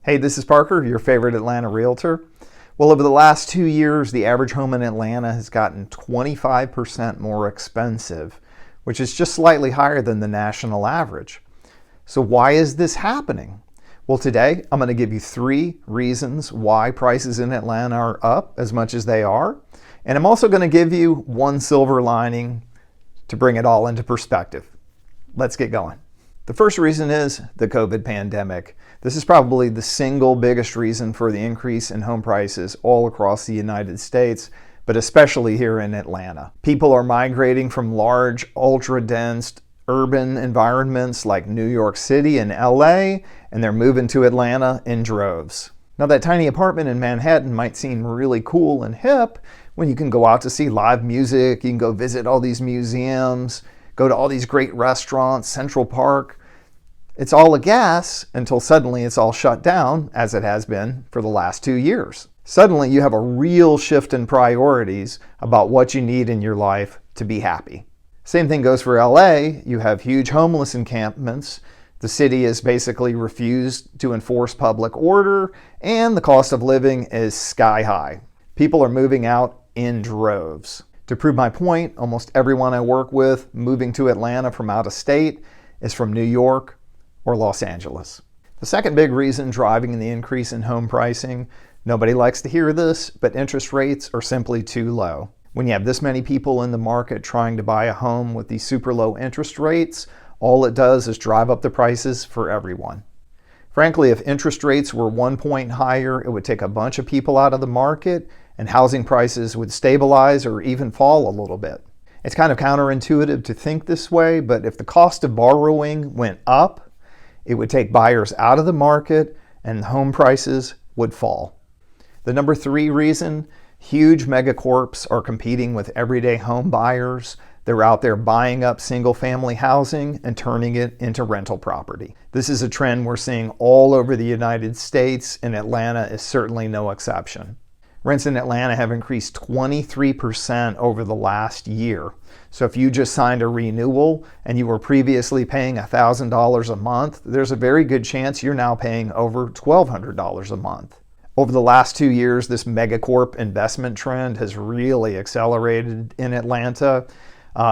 Hey, this is Parker, your favorite Atlanta realtor. Well, over the last 2 years, the average home in Atlanta has gotten 25% more expensive, which is just slightly higher than the national average. So why is this happening? Well, today I'm going to give you 3 reasons why prices in Atlanta are up as much as they are. And I'm also going to give you one silver lining to bring it all into perspective. Let's get going. The first reason is the COVID pandemic. This is probably the single biggest reason for the increase in home prices all across the United States, but especially here in Atlanta. People are migrating from large, ultra-dense urban environments like New York City and LA, and they're moving to Atlanta in droves. Now, that tiny apartment in Manhattan might seem really cool and hip when you can go out to see live music, you can go visit all these museums, go to all these great restaurants, Central Park. It's all a gas until suddenly it's all shut down, as it has been for the last 2 years. Suddenly you have a real shift in priorities about what you need in your life to be happy. Same thing goes for LA. You have huge homeless encampments. The city has basically refused to enforce public order, and the cost of living is sky high. People are moving out in droves. To prove my point, almost everyone I work with moving to Atlanta from out of state is from New York or Los Angeles. The second big reason driving the increase in home pricing, nobody likes to hear this, but interest rates are simply too low. When you have this many people in the market trying to buy a home with these super low interest rates, all it does is drive up the prices for everyone. Frankly, if interest rates were 1 point higher, it would take a bunch of people out of the market and housing prices would stabilize or even fall a little bit. It's kind of counterintuitive to think this way, but if the cost of borrowing went up, it would take buyers out of the market and home prices would fall. The number 3 reason, huge megacorps are competing with everyday home buyers. They're out there buying up single-family housing and turning it into rental property. This is a trend we're seeing all over the United States, and Atlanta is certainly no exception. Rents in Atlanta have increased 23% over the last year. So if you just signed a renewal and you were previously paying $1,000 a month, there's a very good chance you're now paying over $1,200 a month. Over the last 2 years, this megacorp investment trend has really accelerated in Atlanta.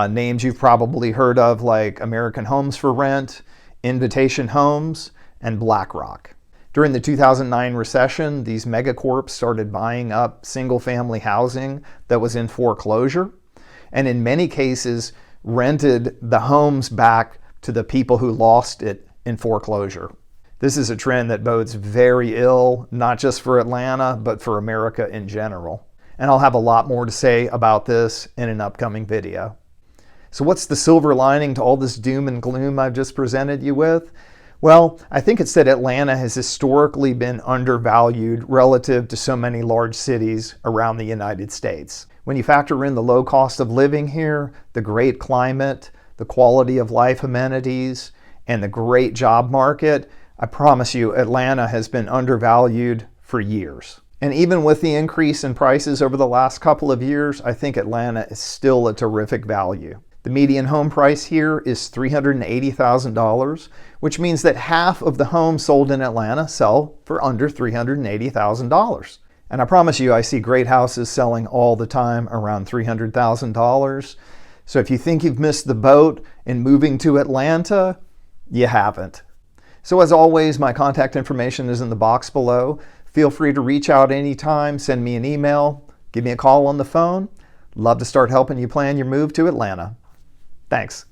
Names you've probably heard of like American Homes for Rent, Invitation Homes, and BlackRock. During the 2009 recession, these megacorps started buying up single-family housing that was in foreclosure, and in many cases rented the homes back to the people who lost it in foreclosure. This is a trend that bodes very ill, not just for Atlanta, but for America in general. And I'll have a lot more to say about this in an upcoming video. So what's the silver lining to all this doom and gloom I've just presented you with? Well, I think it's that Atlanta has historically been undervalued relative to so many large cities around the United States. When you factor in the low cost of living here, the great climate, the quality of life amenities, and the great job market, I promise you Atlanta has been undervalued for years. And even with the increase in prices over the last couple of years, I think Atlanta is still a terrific value. The median home price here is $380,000, which means that half of the homes sold in Atlanta sell for under $380,000. And I promise you, I see great houses selling all the time around $300,000. So if you think you've missed the boat in moving to Atlanta, you haven't. So as always, my contact information is in the box below. Feel free to reach out anytime, send me an email, give me a call on the phone. Love to start helping you plan your move to Atlanta. Thanks.